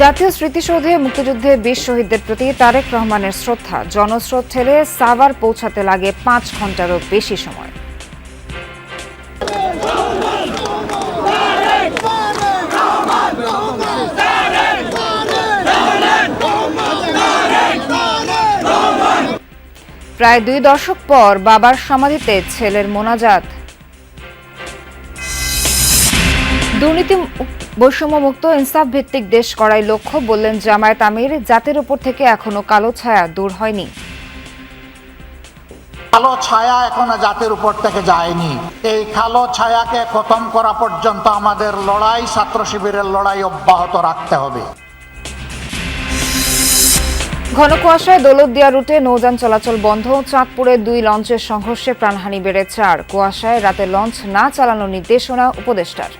জাতীয় স্মৃতিসৌধে মুক্তিযুদ্ধে বীর শহীদদের প্রতি তারেক রহমানের শ্রদ্ধা জনস্রোত ঠেলে সাভার পৌঁছাতে লাগে ৫ ঘন্টারও বেশি সময়। প্রায় ২ দশক পর বাবার সমাধিতে ছেলের মোনাজাত। দুর্নীতি বৈষম্যমুক্ত ইনসাফ ভিত্তিক দেশ করাই লক্ষ্য বললেন জামায়াত আমির। জাতির উপর থেকে এখনো কালো ছায়া দূর হয়নি। কালো ছায়া এখনো জাতির উপর থেকে যায়নি। এই কালো ছায়াকে খতম করা পর্যন্ত আমাদের লড়াই, ছাত্র শিবিরের লড়াই অব্যাহত রাখতে হবে। ঘন কুয়াশায় দৌলতদিয়া রুটে নৌযান চলাচল বন্ধ। চাঁদপুরে ২ লঞ্চের সংঘর্ষে প্রাণহানি বেড়ে ৪। কুয়াশায় রাতে লঞ্চ না চালানোর নির্দেশনা উপদেষ্টার।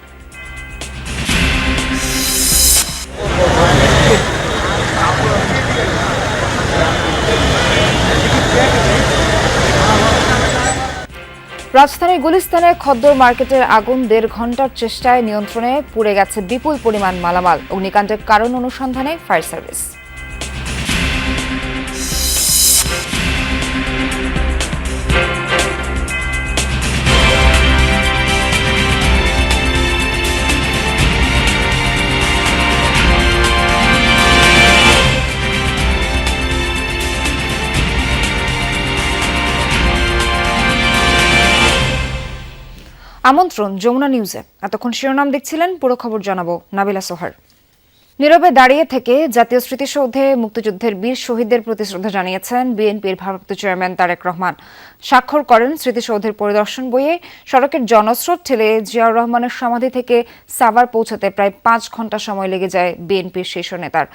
রাজধানীর গুলিস্তানে খদ্দর মার্কেটের আগুন ১.৫ ঘণ্টার চেষ্টায় নিয়ন্ত্রণে পুড়ে গেছে বিপুল পরিমাণ মালামাল। অগ্নিকাণ্ডের কারণ অনুসন্ধানে ফায়ার সার্ভিস। আমন্ত্রণ যমুনা নিউজে। এতক্ষণ শিরোনাম দেখছিলেন, পুরো খবর জানাবো নাবিলা সোহার। নীরবে দাঁড়িয়ে থেকে জাতীয় স্মৃতিসৌধে মুক্তিযুদ্ধের বীর শহীদদের প্রতি শ্রদ্ধা জানিয়েছেন বিএনপির ভারপ্রাপ্ত চেয়ারম্যান তারেক রহমান। স্বাক্ষর করেন স্মৃতিসৌধের পরিদর্শন বইয়ে। সড়কের জনস্রোত ঠেলে জিয়াউর রহমানের সমাধি থেকে সাভার পৌঁছাতে প্রায় ৫ ঘণ্টা সময় লেগে যায় বিএনপির শীর্ষ নেতার।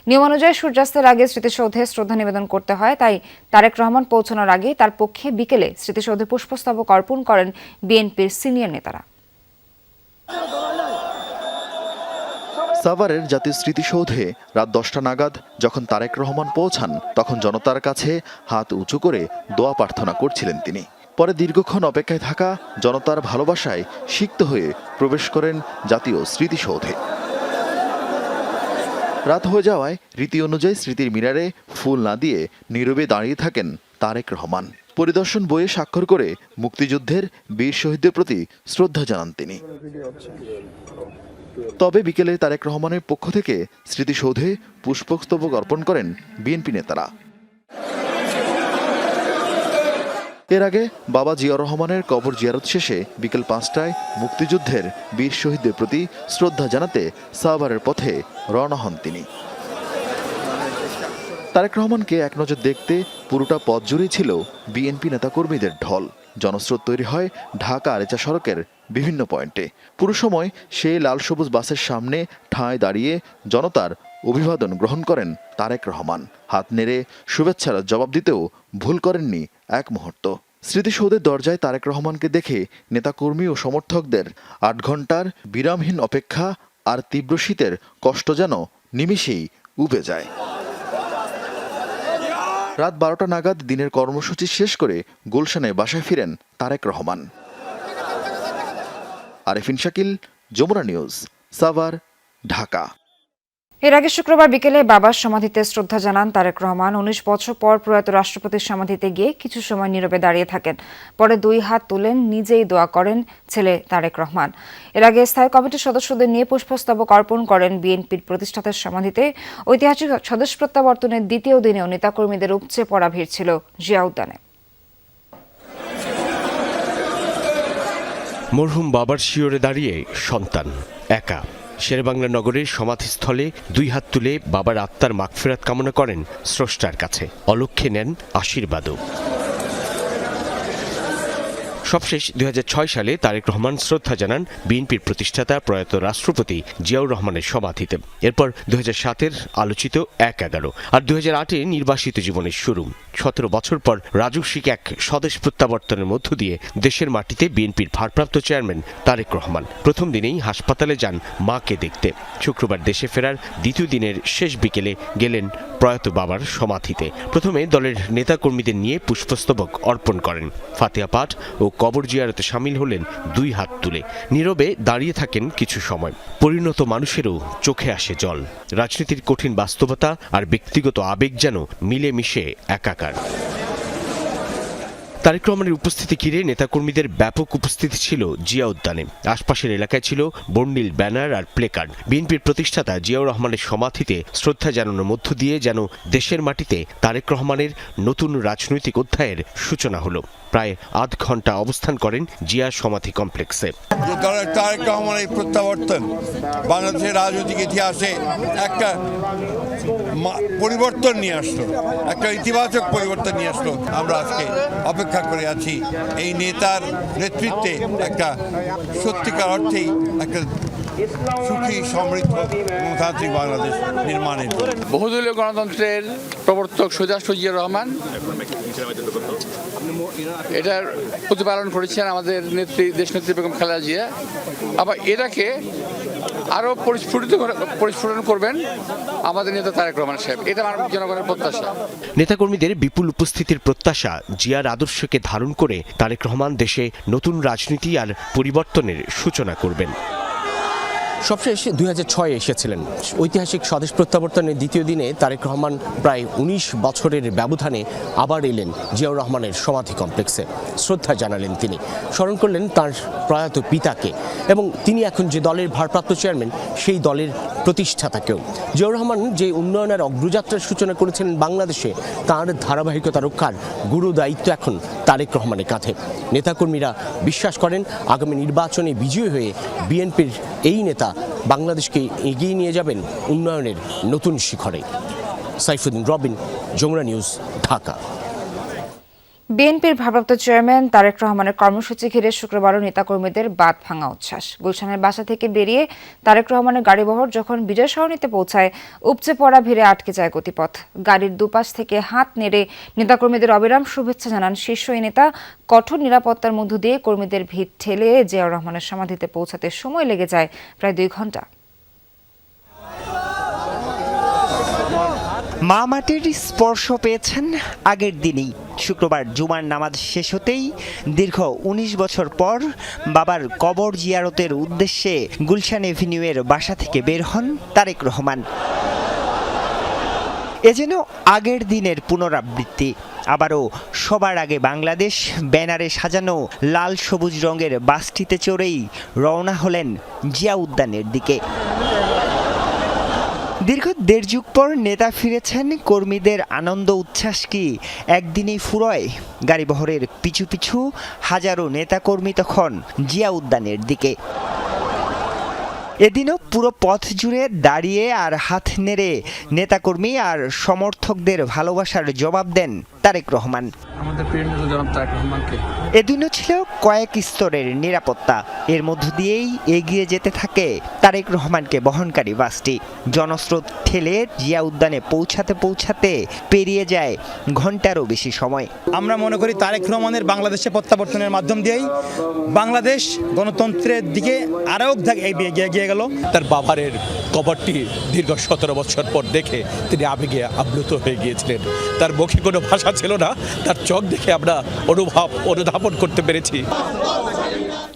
নিয়মানুযায়ী সূর্যাস্তের আগে স্মৃতিসৌধে শ্রদ্ধা নিবেদন করতে হয়, তাই তারেক রহমান পৌঁছানোর আগে তার পক্ষে বিকেলে স্মৃতিসৌধে পুষ্পস্তবক অর্পণ করেন বিএনপির সিনিয়র নেতারা। সাভারের জাতীয় স্মৃতিসৌধে রাত ১০টা নাগাদ যখন তারেক রহমান পৌঁছান, তখন জনতার কাছে হাত উঁচু করে দোয়া প্রার্থনা করছিলেন তিনি। পরে দীর্ঘক্ষণ অপেক্ষায় থাকা জনতার ভালোবাসায় সিক্ত হয়ে প্রবেশ করেন জাতীয় স্মৃতিসৌধে। রাত হয়ে যাওয়ায় রীতি অনুযায়ী স্মৃতির মিনারে ফুল না দিয়ে নীরবে দাঁড়িয়ে থাকেন তারেক রহমান। পরিদর্শন বইয়ে স্বাক্ষর করে মুক্তিযুদ্ধের বীর শহীদদের প্রতি শ্রদ্ধা জানান তিনি। তবে বিকেলে তারেক রহমানের পক্ষ থেকে স্মৃতিসৌধে পুষ্পস্তবক অর্পণ করেন বিএনপি নেতারা। এর আগে বাবা জিয়াউর রহমানের কবর জিয়ারত শেষে বিকেল ৫টায় মুক্তিযুদ্ধের বীর শহীদদের প্রতি শ্রদ্ধা জানাতে সাভারের পথে রওনা হন তিনি। তারেক রহমানকে এক নজর দেখতে পুরোটা পথ জুড়েই ছিল বিএনপি নেতাকর্মীদের ঢল। জনস্রোত তৈরি হয় ঢাকা আরেচা সড়কের বিভিন্ন পয়েন্টে। পুরো সময় সেই লাল সবুজ বাসের সামনে ঠাঁই দাঁড়িয়ে জনতার অভিবাদন গ্রহণ করেন তারেক রহমান। হাত নেড়ে শুভেচ্ছার জবাব দিতেও ভুল করেননি এক মুহূর্ত। স্মৃতিসৌধের দরজায় তারেক রহমানকে দেখে নেতাকর্মী ও সমর্থকদের ৮ ঘণ্টার বিরামহীন অপেক্ষা আর তীব্র শীতের কষ্ট যেন নিমেষেই উবে যায়। রাত ১২টা নাগাদ দিনের কর্মসূচি শেষ করে গুলশানে বাসায় ফিরেন তারেক রহমান। আরেফিন শাকিল, যমুনা নিউজ, সাভার, ঢাকা। এর আগে শুক্রবার বিকেলে বাবার সমাধিতে শ্রদ্ধা জানান তারেক রহমান। ১৯ বছর পর প্রয়াত রাষ্ট্রপতির সমাধিতে গিয়ে কিছু সময় নীরবে দাঁড়িয়ে থাকেন। পরে ২ হাত তুলেন, নিজেই দোয়া করেন ছেলে তারেক রহমান। এর আগে স্থায়ী কমিটির সদস্যদের নিয়ে পুষ্পস্তবক অর্পণ করেন বিএনপির প্রতিষ্ঠাতার সমাধিতে। ঐতিহাসিক স্বদেশ প্রত্যাবর্তনের দ্বিতীয় দিনেও নেতাকর্মীদের উপচে পড়া ভিড় ছিল জিয়া উদ্যানে। মরহুম বাবার শিয়রে দাঁড়িয়ে সন্তান একা শেরেবাংলা নগরের সমাধিস্থলে ২ হাত তুলে বাবার আত্মার মাগফিরাত কামনা করেন স্রষ্টার কাছে। অলক্ষ্যে নেন আশীর্বাদও। সবশেষ ২০০৬ সালে তারেক রহমান শ্রদ্ধা জানান বিএনপির প্রতিষ্ঠাতা প্রয়াত রাষ্ট্রপতি জিয়াউর রহমানের সমাধিতে। এরপর ২০০৭-এর আলোচিত ১/১১ আর ২০০৮-এ নির্বাসিত জীবনের শুরু। ১৭ বছর পর রাজস্বিক এক স্বদেশ প্রত্যাবর্তনের মধ্য দিয়ে দেশের মাটিতে বিএনপির ভারপ্রাপ্ত চেয়ারম্যান তারেক রহমান প্রথম দিনেই হাসপাতালে যান মাকে দেখতে। শুক্রবার দেশে ফেরার দ্বিতীয় দিনের শেষ বিকেলে গেলেন প্রয়াত বাবার সমাধিতে। প্রথমে দলের নেতাকর্মীদের নিয়ে পুষ্পস্তবক অর্পণ করেন। ফাতিহা পাঠ ও কবর জিয়ারতে শামিল হলেন 2 হাত তুলে। নীরবে দাঁড়িয়ে থাকেন কিছু সময়। পরিণত মানুষেরও চোখে আসে জল। রাজনীতির কঠিন বাস্তবতা আর ব্যক্তিগত আবেগ যেন মিলেমিশে একাকার। তারেক রহমানের উপস্থিতি ঘিরে নেতাকর্মীদের ব্যাপক উপস্থিতি ছিল জিয়া উদ্যানে। আশপাশের এলাকায় ছিল বর্ণিল ব্যানার আর প্লেকার্ড। বিএনপির প্রতিষ্ঠাতা জিয়াউর রহমানের সমাধিতে শ্রদ্ধা জানানোর মধ্য দিয়ে যেন দেশের মাটিতে তারেক রহমানের নতুন রাজনৈতিক অধ্যায়ের সূচনা হলো। প্রায় আধ ঘন্টা অবস্থান করেন জিয়া সমাধি কমপ্লেক্সে। তারেক রহমানের প্রত্যাবর্তন বাংলাদেশের রাজনৈতিক ইতিহাসে একটা পরিবর্তন নিয়ে আসলো, একটা ইতিবাচক পরিবর্তন নিয়ে আসলো। আমরা আজকে অপেক্ষা করে আছি এই নেতার নেতৃত্বে একটা সত্যিকার অর্থেই একটা সুখী, সমৃদ্ধ গণতান্ত্রিক বাংলাদেশ নির্মাণের। বহুদলীয় গণতন্ত্রের প্রবর্তক শহীদ রাষ্ট্র জিয়াউর রহমান এটার প্রতিপালন করেছেন আমাদের নেত্রী, দেশনেত্রী বেগম খালেদা জিয়া। আবার এটাকে আরও পরিস্ফুটন করবেন আমাদের নেতা তারেক রহমান সাহেব। এটা আমার জনগণের প্রত্যাশা। নেতাকর্মীদের বিপুল উপস্থিতির প্রত্যাশা জিয়ার আদর্শকে ধারণ করে তারেক রহমান দেশে নতুন রাজনীতি আর পরিবর্তনের সূচনা করবেন। সবশেষ 2006 এসেছিলেন। ঐতিহাসিক স্বদেশ প্রত্যাবর্তনের দ্বিতীয় দিনে তারেক রহমান প্রায় 19 বছরের ব্যবধানে আবার এলেন জিয়াউর রহমানের সমাধি কমপ্লেক্সে। শ্রদ্ধা জানালেন তিনি, স্মরণ করলেন তার প্রয়াত পিতাকে এবং তিনি এখন যে দলের ভারপ্রাপ্ত চেয়ারম্যান সেই দলের প্রতিষ্ঠাতাকেও। জিয়াউর রহমান যে উন্নয়নের অগ্রযাত্রার সূচনা করেছিলেন বাংলাদেশে, তার ধারাবাহিকতা রক্ষার গুরু দায়িত্ব এখন তারেক রহমানের কাঁধে। নেতাকর্মীরা বিশ্বাস করেন আগামী নির্বাচনে বিজয়ী হয়ে বিএনপির এই নেতা বাংলাদেশকে এগিয়ে নিয়ে যাবেন উন্নয়নের নতুন শিখরে। সাইফুদ্দিন রবিন, যমুনা নিউজ, ঢাকা। বিএনপির ভারপ্রাপ্ত চেয়ারম্যান তারেক রহমানের কর্মসূচি ঘিরে শুক্রবারও নেতাকর্মীদের বাঁধ ভাঙা উচ্ছ্বাস। গুলশানের বাসা থেকে বেরিয়ে তারেক রহমানের গাড়িবহর যখন বিজয় সরণিতে পৌঁছায়, উপচে পড়া ভিড়ে আটকে যায় গতিপথ। গাড়ির দুপাশ থেকে হাত নেড়ে নেতাকর্মীদের অবিরাম শুভেচ্ছা জানান শীর্ষ এই নেতা। কঠোর নিরাপত্তার মধ্য দিয়ে কর্মীদের ভিড় ঠেলে জিয়াউর রহমানের সমাধিতে পৌঁছাতে সময় লেগে যায় প্রায় 2 ঘন্টা। মা মাটির স্পর্শ পেয়েছেন আগের দিনই। শুক্রবার জুমার নামাজ শেষ হতেই দীর্ঘ 19 বছর পর বাবার কবর জিয়ারতের উদ্দেশ্যে গুলশান এভিনিউয়ের বাসা থেকে বের হন তারেক রহমান। এ যেন আগের দিনের পুনরাবৃত্তি। আবারও সবার আগে বাংলাদেশ ব্যানারে সাজানো লাল সবুজ রঙের বাসটিতে চড়েই রওনা হলেন জিয়া উদ্যানের দিকে। দীর্ঘ 1.5 যুগ পর নেতা ফিরেছেন, কর্মীদের আনন্দ উচ্ছ্বাস কি একদিনেই ফুরয়? গাড়িবহরের পিছু পিছু হাজারো নেতাকর্মী তখন জিয়া উদ্যানের দিকে। এদিনও পুরো পথ জুড়ে দাঁড়িয়ে আর হাত নেড়ে নেতাকর্মী আর সমর্থকদের ভালোবাসার জবাব দেন তারেক রহমান। এদিনও ছিল কয়েক স্তরের নিরাপত্তা। এর মধ্য দিয়েই এগিয়ে যেতে থাকে তারেক রহমানকে বহনকারী বাসটি। জনস্রোত ঠেলে জিয়া উদ্যানে পৌঁছাতে পেরিয়ে যায় ঘন্টারও বেশি সময়। আমরা মনে করি তারেক রহমানের বাংলাদেশে প্রত্যাবর্তনের মাধ্যম দিয়েই বাংলাদেশ গণতন্ত্রের দিকে আরও এগিয়ে গেল। তার বাবারের কবরটি দীর্ঘ 17 বছর পর দেখে তিনি আবেগে আপ্লুত হয়ে গিয়েছিলেন। তার মুখে কোনো ভাষা ছিল না, তার চোখ দেখে আমরা অনুধাবন করতে পেরেছি।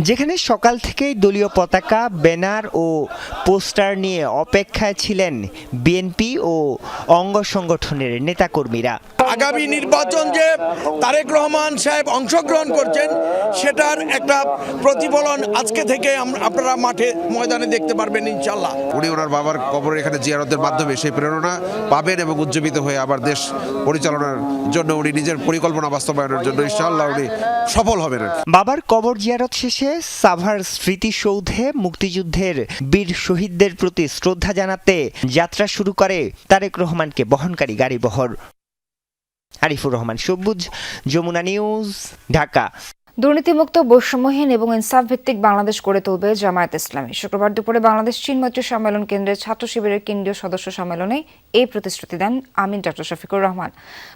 যেখানে সকাল থেকেই দলীয় পতাকা, ব্যানার ও পোস্টার নিয়ে অপেক্ষায় ছিলেন বিএনপি ও অঙ্গ সংগঠনের নেতাকর্মীরা। আগামী নির্বাচন যে তারেক রহমান সাহেব অংশগ্রহণ করছেন সেটার একটা প্রতিফলন আজকে থেকে আপনারা মাঠে ময়দানে দেখতে পারবেন ইনশাল্লাহ। উনি ওনার বাবার কবর এখানে জিয়ারতের মাধ্যমে সেই প্রেরণা পাবেন এবং উজ্জীবিত হয়ে আবার দেশ পরিচালনার জন্য উনি নিজের পরিকল্পনা বাস্তবায়নের জন্য ইনশাআল্লাহ উনি সফল হবেন। বাবার কবর জিয়ারত শেষে সাভার স্মৃতিসৌধে মুক্তিযুদ্ধের বীর শহীদদের প্রতি শ্রদ্ধা জানাতে যাত্রা শুরু করে তারেক রহমানকে বহনকারী গাড়িবহর। আরিফুর রহমান সবুজ, যমুনা নিউজ, ঢাকা। দুর্নীতিমুক্ত, বৈষম্যহীন এবং ইনসাফ ভিত্তিক বাংলাদেশ গড়ে তুলবে জামায়াত ইসলামী। শুক্রবার দুপুরে বাংলাদেশ চীন মৈত্রী সম্মেলন কেন্দ্রের ছাত্র শিবিরের কেন্দ্রীয় সদস্য সম্মেলনে এই প্রতিশ্রুতি দেন আমিন ডক্টর শফিকুর রহমান।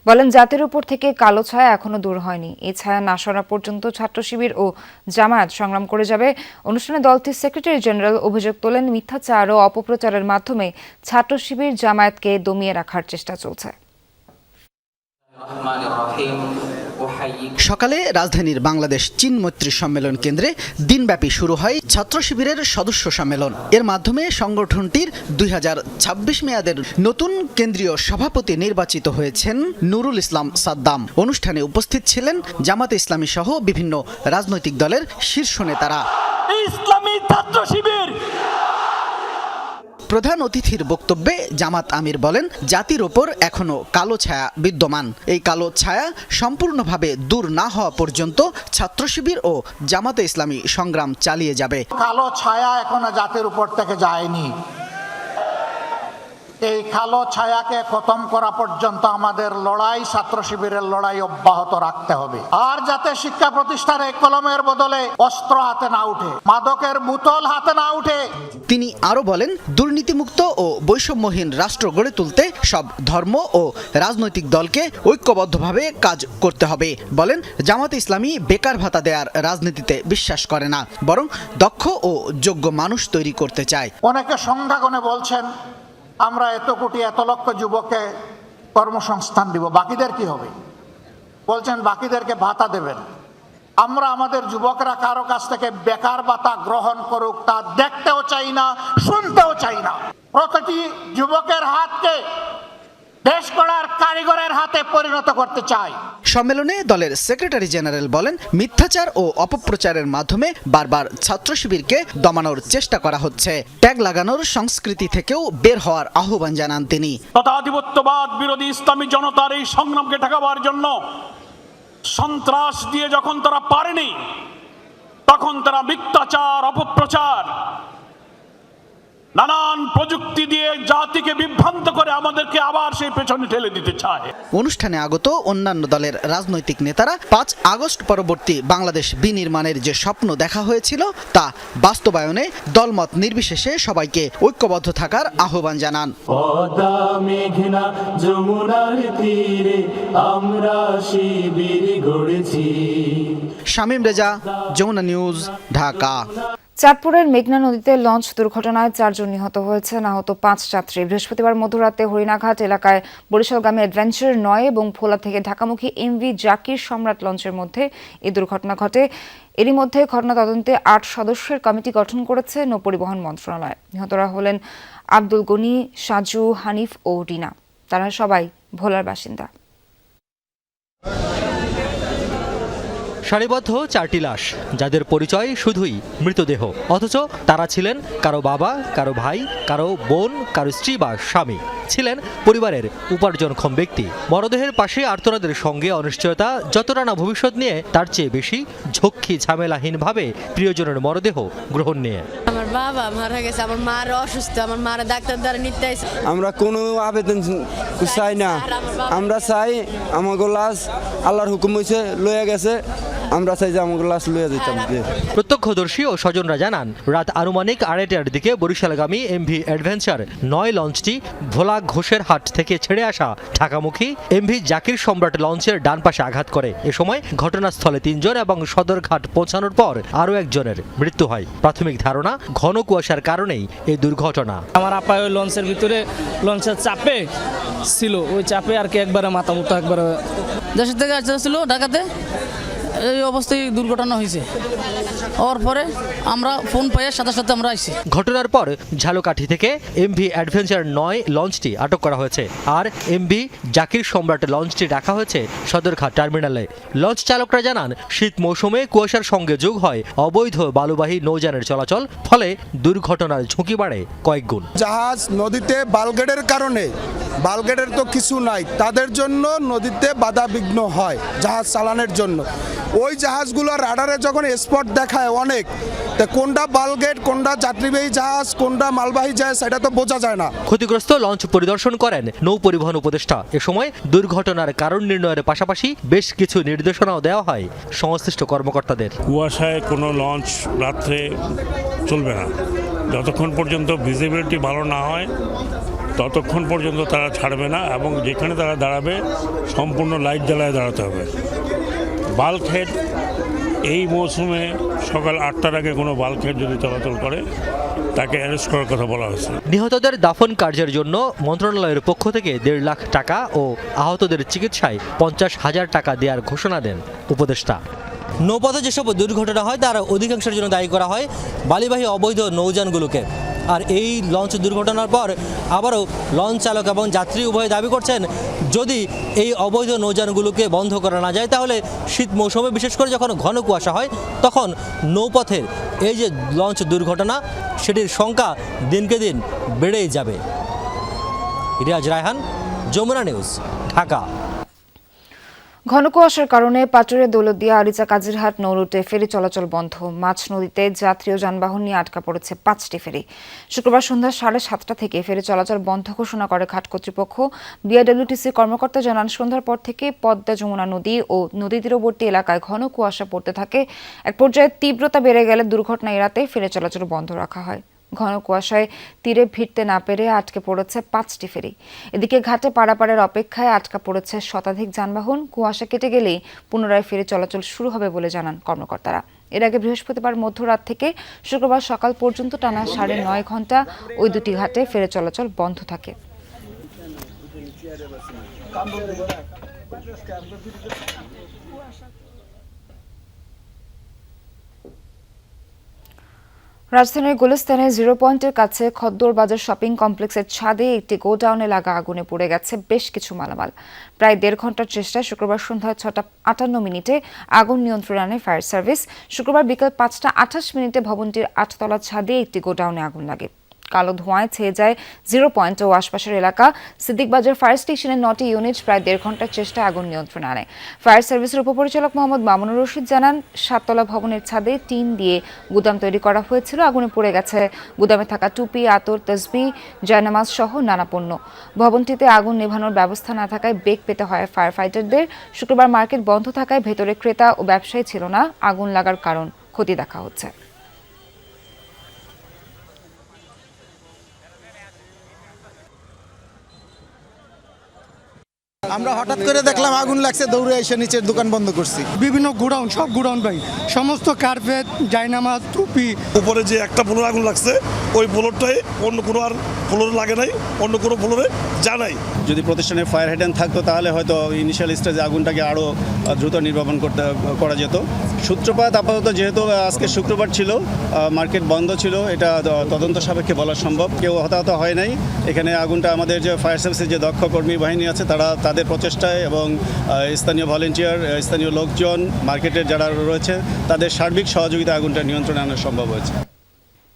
বলেন, জাতির উপর থেকে কালো ছায়া এখনো দূর হয়নি। এই ছায়া না সরা পর্যন্ত ছাত্র শিবির ও জামায়াত সংগ্রাম করে যাবে। অনুষ্ঠানে দলটির সেক্রেটারি জেনারেল অভিযোগ তোলেন, মিথ্যাচার ও অপপ্রচারের মাধ্যমে ছাত্র শিবির জামায়াতকে দমিয়ে রাখার চেষ্টা চলছে। সকালে রাজধানীর বাংলাদেশ চীন মৈত্রী সম্মেলন কেন্দ্রে দিনব্যাপী শুরু হয় ছাত্র শিবিরের সদস্য সম্মেলন। এর মাধ্যমে সংগঠনটির 2026 মেয়াদের নতুন কেন্দ্রীয় সভাপতি নির্বাচিত হয়েছেন নুরুল ইসলাম সাদ্দাম। অনুষ্ঠানে উপস্থিত ছিলেন জামাতে ইসলামী সহ বিভিন্ন রাজনৈতিক দলের শীর্ষ নেতারা। ইসলামী ছাত্র শিবির প্রধান অতিথির বক্তব্যে জামাত আমির বলেন, জাতির ওপর এখনো কালো ছায়া বিদ্যমান। এই কালো ছায়া সম্পূর্ণভাবে দূর না হওয়া পর্যন্ত ছাত্র শিবির ও জামাতে ইসলামী সংগ্রাম চালিয়ে যাবে। কালো ছায়া এখনো জাতির উপর থেকে যায়নি। এই কালো ছায়াকে খতম করা পর্যন্ত আমাদের লড়াই, ছাত্র শিবিরের লড়াই অব্যাহত রাখতে হবে। আর যাতে শিক্ষা প্রতিষ্ঠানে কলমের বদলে অস্ত্র হাতে না উঠে, মাদকের বোতল হাতে না উঠে। তিনি আরো বলেন, দুর্নীতিমুক্ত ও বৈষম্যহীন রাষ্ট্র গড়ে তুলতে সব ধর্ম ও রাজনৈতিক দলকে ঐক্যবদ্ধভাবে কাজ করতে হবে। বলেন, জামাতে ইসলামী বেকার ভাতা দেওয়ার রাজনীতিতে বিশ্বাস করে না, বরং দক্ষ ও যোগ্য মানুষ তৈরি করতে চায়। অনেকে সংখ্যা গণে বলছেন, আমরা এত কোটি এত লক্ষ যুবককে কর্মসংস্থান দিব, বাকিদের কি হবে? বলছেন বাকিদেরকে ভাতা দেবেন। আমরা আমাদের যুবকরা কারো কাছ থেকে বেকার ভাতা গ্রহণ করুক তা দেখতেও চাই না, শুনতেও চাই না। প্রতিটি যুবকের হাতকে দেশ গড়ার কারিগরের হাতে পরিণত করতে চাই। সম্মেলনে দলের সেক্রেটারি জেনারেল বলেন, মিথ্যাচার ও অপপ্রচারের মাধ্যমে বারবার ছাত্র শিবিরকে দমানোর চেষ্টা করা হচ্ছে। ট্যাগ লাগানোর সংস্কৃতি থেকেও বের হওয়ার আহ্বান জানান তিনি। তথাধিপত্যবাদ বিরোধী ইসলামী জনতার এই সংগ্রামকে ঠেকাবার জন্য সন্ত্রাস দিয়ে যখন তারা পারেনি, তখন তারা মিথ্যাচার, অপপ্রচার, নানান প্রযুক্তি দিয়ে জাতিকে বিভ্রান্ত করে আমাদেরকে আবার সেই পেছনে ঠেলে দিতে চায়। অনুষ্ঠানে আগত অন্যান্য দলের রাজনৈতিক নেতারা 5 আগস্ট পরবর্তী বাংলাদেশ বিনির্মাণের যে স্বপ্ন দেখা হয়েছিল তা বাস্তবায়নে দলমত নির্বিশেষে সবাইকে ঐক্যবদ্ধ থাকার আহ্বান জানান। শামীম রেজা, যমুনা নিউজ, ঢাকা। চাঁদপুরের মেঘনা নদীতে লঞ্চ দুর্ঘটনায় 4 জন নিহত হয়েছেন, আহত 5 যাত্রী। বৃহস্পতিবার মধ্যরাতে হরিণাঘাট এলাকায় বরিশালগামী অ্যাডভেঞ্চার 9 এবং ভোলা থেকে ঢাকামুখী এমভি জাকির সম্রাট লঞ্চের মধ্যে এই দুর্ঘটনা ঘটে। এরই মধ্যে ঘটনা তদন্তে 8 সদস্যের কমিটি গঠন করেছে নৌপরিবহন মন্ত্রণালয়। নিহতরা হলেন আব্দুল গনি, সাজু, হানিফ ও রিনা। তারা সবাই ভোলার বাসিন্দা। সারিবদ্ধ 4টি লাশ, যাদের পরিচয় শুধুই মৃতদেহ, অথচ তারা ছিলেন কারো বাবা, কারো ভাই, কারো বোন, কারো স্ত্রী বা স্বামী, ছিলেন পরিবারের উপার্জনক্ষম ব্যক্তি। মরদেহের পাশে আর্তনাদের সঙ্গে অনিশ্চয়তা, যতটা না ভবিষ্যৎ নিয়ে তার চেয়ে বেশি ঝক্কি ঝামেলাহীনভাবে প্রিয়জনের মরদেহ গ্রহণ নিয়ে। আমার বাবা মারা গেছে, আমার মার অসুস্থ, আমার মারা ডাক্তার দ্বারা নিতে। আমরা কোনো আবেদন চাই না, আমরা চাই আমাকে লাশ আল্লাহর হুকুম হয়েছে লইয়া গেছে, আমরা চাই যে আমাকে লাশ লইয়া যেতাম। প্রত্যক্ষদর্শী ও স্বজনরা জানান, রাত আনুমানিক 2:30টার দিকে বরিশালগামী এমভি অ্যাডভেঞ্চার 9 লঞ্চটি ভোলা ঘোষের হাট থেকে ছেড়ে আসা ঢাকামুখী এমভি জাকির সম্রাট লঞ্চের ডান পাশে আঘাত করে। এ সময় ঘটনাস্থলে 3 জন এবং সদরঘাট পৌঁছানোর পর আরও 1 জনের মৃত্যু হয়। প্রাথমিক ধারণা, ঘন কুয়াশার কারণেই এই দুর্ঘটনা। আমার আপা ওই লঞ্চের ভিতরে লঞ্চের চাপে ছিল, ওই চাপে আর কি একবারে মাথা মুথা একবারে দেশের থেকে আসছিল ঢাকাতে, এই অবস্থায় দুর্ঘটনা হয়েছে। ওর পরে আমরা ফোন পাইয়ে সাথে সাথে আমরা আইছি। ঘটনার পর ঝালকাঠি থেকে এমভি অ্যাডভেঞ্চার 9 লঞ্চটি আটক করা হয়েছে, আর এমভি জাকির সম্রাট লঞ্চটি রাখা হয়েছে সদরঘাট টার্মিনালে। লঞ্চ চালকরা জানান, শীত মৌসুমে কুয়াশার সঙ্গে যোগ হয় অবৈধ বালুবাহী নৌযানের চলাচল, ফলে দুর্ঘটনার ঝুঁকি বাড়ে কয়েক গুণ। জাহাজ নদীতে বালগেটের কারণে, বালগেটের তো কিছু নাই, তাদের জন্য নদীতে বাধা বিঘ্ন হয় জাহাজ চালানোর জন্য। ওই জাহাজগুলো রাডারে যখন স্পট দেখায় অনেক, তা কোনটা বাল্কহেড, কোনটা যাত্রীবাহী জাহাজ, কোনটা মালবাহী জাহাজ সেটা তো বোঝা যায় না। ক্ষতিগ্রস্ত লঞ্চ পরিদর্শন করেন নৌ পরিবহন উপদেষ্টা। এ সময় দুর্ঘটনার কারণ নির্ণয়ের পাশাপাশি বেশ কিছু নির্দেশনাও দেওয়া হয় সংশ্লিষ্ট কর্মকর্তাদের। কুয়াশায় কোনো লঞ্চ রাত্রে চলবে না, যতক্ষণ পর্যন্ত ভিজিবিলিটি ভালো না হয় ততক্ষণ পর্যন্ত তারা ছাড়বে না, এবং যেখানে তারা দাঁড়াবে সম্পূর্ণ লাইট জ্বালায় দাঁড়াতে হবে। বাল্কহেড এই মৌসুমে সকাল 8টার আগে কোনো বাল্কহেড যদি চলাচল করে তাকে অ্যারেস্ট করার কথা বলা হয়েছে। নিহতদের দাফন কার্যের জন্য মন্ত্রণালয়ের পক্ষ থেকে 1.5 লাখ টাকা ও আহতদের চিকিৎসায় 50,000 টাকা দেওয়ার ঘোষণা দেন উপদেষ্টা। নৌপথে যেসব দুর্ঘটনা হয় তার অধিকাংশের জন্য দায়ী করা হয় বালিবাহী অবৈধ নৌযানগুলোকে। আর এই লঞ্চ দুর্ঘটনার পর আবারও লঞ্চ চালক এবং যাত্রী উভয় দাবি করছেন, যদি এই অবৈধ নৌযানগুলোকে বন্ধ করা না যায় তাহলে শীত মৌসুমে বিশেষ করে যখন ঘন কুয়াশা হয় তখন নৌপথের এই যে লঞ্চ দুর্ঘটনা সেটির সংখ্যা দিনকে দিন বেড়েই যাবে। রিয়াজ রায়হান, যমুনা নিউজ, ঢাকা। ঘন কুয়াশার কারণে পাটুরিয়া দৌলতদিয়া আরিচা কাজিরহাট নৌ রুটে ফেরি চলাচল বন্ধ। মাছ নদীতে যাত্রী ও যানবাহন নিয়ে আটকা পড়েছে 5টি ফেরি। শুক্রবার সন্ধ্যা 7:30 থেকে ফেরি চলাচল বন্ধ ঘোষণা করে ঘাট কর্তৃপক্ষ। বিআরডব্লিউটিসি কর্মকর্তা জানান, সন্ধ্যার পর থেকে পদ্মা যমুনা নদী ও নদী তীরবর্তী এলাকায় ঘন কুয়াশা পড়তে থাকে। এক পর্যায়ে তীব্রতা বেড়ে গেলে দুর্ঘটনা এড়াতে ফেরি চলাচল বন্ধ রাখা হয়। ঘন কুয়াশায় তীরে ভিড়তে না পেরে আটকে পড়েছে 5টি ফেরি। এদিকে ঘাটে পারাপারের অপেক্ষায় আটকা পড়েছে শতাধিক যানবাহন। কুয়াশা কেটে গেলেই পুনরায় ফেরি চলাচল শুরু হবে বলে জানান কর্মকর্তারা। এর আগে বৃহস্পতিবার মধ্যরাত থেকে শুক্রবার সকাল পর্যন্ত টানা 9.5 ঘন্টা ওই দুটি ঘাটে ফেরি চলাচল বন্ধ থাকে। রাজধানীর গুলিস্তানে 0 পয়েন্টের কাছে খদ্দর বাজার শপিং কমপ্লেক্সের ছাদে একটি গোডাউনে লাগা আগুনে পুড়ে গেছে বেশ কিছু মালামাল। প্রায় 1.5 ঘন্টার চেষ্টায় শুক্রবার সন্ধ্যা 6:58 আগুন নিয়ন্ত্রণে আনে ফায়ার সার্ভিস। শুক্রবার বিকেল 5:28 ভবনটির 8 তলা ছাদে একটি গোডাউনে আগুন লাগে। কালো ধোঁয়ায় ছেয়ে যায় 0 পয়েন্ট ও আশপাশের এলাকা। সিদ্দিক বাজার ফায়ার স্টেশনের 9টি ইউনিট প্রায় 1.5 ঘন্টার চেষ্টায় আগুন নিয়ন্ত্রণে আনে। ফায়ার সার্ভিসের উপপরিচালক মোহাম্মদ মামুনুর রশিদ জানান, 7 তলা ভবনের ছাদে টিন দিয়ে গুদাম তৈরি করা হয়েছিল। আগুনে পুড়ে গেছে গুদামে থাকা টুপি, আতর, তসবিহ, জায়নামাজ সহ নানা পণ্য। ভবনটিতে আগুন নেভানোর ব্যবস্থা না থাকায় বেগ পেতে হয় ফায়ার ফাইটারদের। শুক্রবার মার্কেট বন্ধ থাকায় ভেতরে ক্রেতা ও ব্যবসায়ী ছিল না। আগুন লাগার কারণ খতিয়ে দেখা হচ্ছে। আমরা হঠাৎ করে দেখলাম আগুন লাগছে, দৌড়ে এসে নিচের দোকান বন্ধ করছি। বিভিন্ন গোডাউন, সব গোডাউন ভাই, সমস্ত কার্পেট, জায়নামাজ, টুপি। উপরে যে একটা ফ্লোর আগুন লাগছে ওই ফ্লোরটাই অন্য কোনো আর ফ্লোরে লাগে নাই, অন্য কোনো ফ্লোরে যা নাই। যদি প্রতিষ্ঠানে ফায়ার হাইড্রেন্ট থাকতো তাহলে হয়তো ইনিশিয়াল স্টেজে আগুনটাকে আরও দ্রুত নির্বাপন করা যেত। সূত্রপাত আপাতত যেহেতু আজকে শুক্রবার ছিল, মার্কেট বন্ধ ছিল, এটা তদন্ত সাপেক্ষে বলা সম্ভব। কেউ হতাহত হয় নাই। এখানে আগুনটা আমাদের যে ফায়ার সার্ভিসের যে দক্ষ কর্মী বাহিনী আছে তাদের প্রচেষ্টায় এবং স্থানীয় ভলেন্টিয়ার, স্থানীয় লোকজন, মার্কেটের যারা রয়েছে তাদের সার্বিক সহযোগিতা আগুনটা নিয়ন্ত্রণে আনা সম্ভব হয়েছে।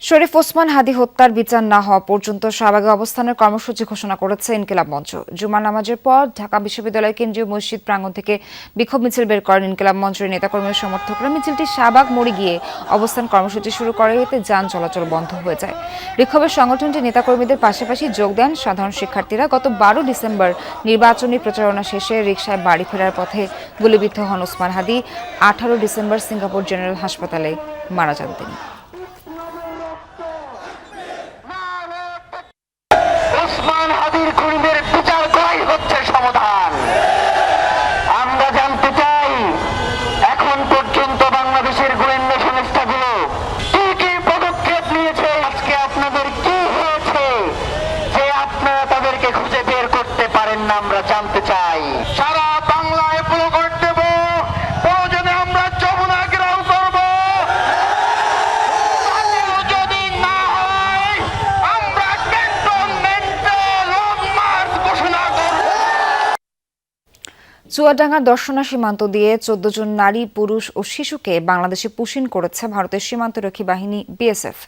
শরীফ ওসমান হাদি হত্যার বিচার না হওয়া পর্যন্ত শাহবাগে অবস্থানের কর্মসূচি ঘোষণা করেছে ইনকিলাব মঞ্চ। জুমার নামাজের পর ঢাকা বিশ্ববিদ্যালয় কেন্দ্রীয় মসজিদ প্রাঙ্গণ থেকে বিক্ষোভ মিছিল বের করেন ইনকিলাব মঞ্চের নেতাকর্মী ও সমর্থকরা। মিছিলটি শাহবাগ মোড়ে গিয়ে অবস্থান কর্মসূচি শুরু করে, এতে যান চলাচল বন্ধ হয়ে যায়। বিক্ষোভের সংগঠনটি নেতাকর্মীদের পাশাপাশি যোগ দেন সাধারণ শিক্ষার্থীরা। গত 12 ডিসেম্বর নির্বাচনী প্রচারণা শেষে রিকশায় বাড়ি ফেরার পথে গুলিবিদ্ধ হন ওসমান হাদি। 18 ডিসেম্বর সিঙ্গাপুর জেনারেল হাসপাতালে মারা যান তিনি। ওসমান হাদির খুনিদের বিচার করাই হচ্ছে সমাধান। আমরা জানতে চাই, এখন পর্যন্ত বাংলাদেশের গোয়েন্দা সংস্থাগুলো কি কি পদক্ষেপ নিয়েছে? আজকে আপনাদের কি হয়েছে যে আপনারা তাদেরকে খুঁজে বের করতে পারেন না? আমরা জানতে চাই। সারা বাংলায় প্রকট দেব, প্রয়োজনে আমরা যমুনা ঘেরাও করব। যদি না হয় আমরা ক্যান্টনমেন্টে লং মার্চ ঘোষণা করব। চুয়াডাঙ্গার দর্শনা সীমান্ত দিয়ে 14 জন নারী, পুরুষ ও শিশুকে বাংলাদেশে পুশিন করেছে ভারতের সীমান্তরক্ষী বাহিনী বিএসএফ।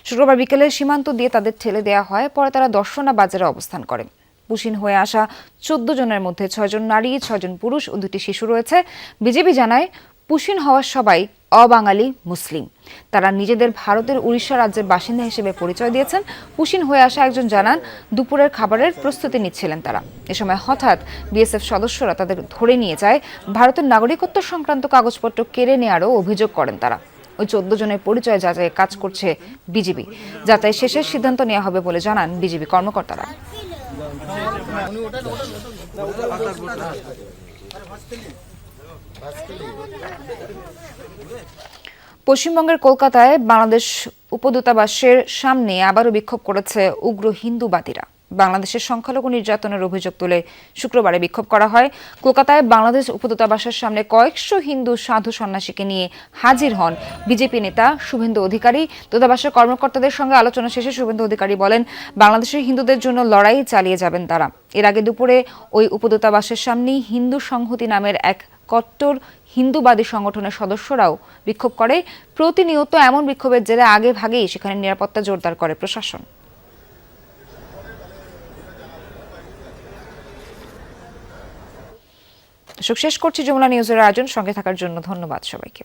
শুক্রবার বিকেলে সীমান্ত দিয়ে তাদের ঠেলে দেওয়া হয়, পরে তারা দর্শনা বাজারে অবস্থান করে। পুশিন হয়ে আসা 14 জনের মধ্যে 6 জন নারী, 6 জন পুরুষ ও 2টি শিশু রয়েছে। বিজেপি জানায়, পুশিন হওয়া সবাই অবাঙালি মুসলিম। তারা নিজেদের ভারতের উড়িষ্যা রাজ্যের বাসিন্দা হিসেবে পরিচয় দিয়েছেন। পুশিন হয়ে আসা একজন জানান, দুপুরের খাবারের প্রস্তুতি নিচ্ছিলেন তারা। এ সময় হঠাৎ বিএসএফ সদস্যরা তাদের ধরে নিয়ে যায়। ভারতের নাগরিকত্ব সংক্রান্ত কাগজপত্র কেড়ে নেওয়ারও অভিযোগ করেন তারা। ওই 14 জনের পরিচয় যাচাইয়ে কাজ করছে বিজিবি। যাচাই শেষে সিদ্ধান্ত নেওয়া হবে বলে জানান বিজিবি কর্মকর্তারা। পশ্চিমবঙ্গের কলকাতায় বাংলাদেশ উপদূতাবাসের সামনে আবারও বিক্ষোভ করেছে উগ্র হিন্দুবাদীরা। বাংলাদেশের সংখ্যালঘু নির্যাতনের অভিযোগ তুলে শুক্রবারে বিক্ষোভ করা হয়। কলকাতায় বাংলাদেশ উপদূতাবাসের সামনে কয়েকশো হিন্দু সাধু সন্ন্যাসীকে নিয়ে হাজির হন বিজেপি নেতা শুভেন্দু অধিকারী। দূতাবাসের কর্মকর্তাদের সঙ্গে আলোচনা শেষে শুভেন্দু অধিকারী বলেন, বাংলাদেশের হিন্দুদের জন্য লড়াই চালিয়ে যাবেন তারা। এর আগে দুপুরে ওই উপদূতাবাসের সামনেই হিন্দু সংহতি নামের এক কট্টর হিন্দুবাদী সংগঠনের সদস্যরাও বিক্ষোভ করে। প্রতিনিয়ত এমন বিক্ষোভের জেরে আগে ভাগেই সেখানে নিরাপত্তা জোরদার করে প্রশাসন। শেষ করছি যমুনা নিউজের আয়োজন। সঙ্গে থাকার জন্য ধন্যবাদ সবাইকে।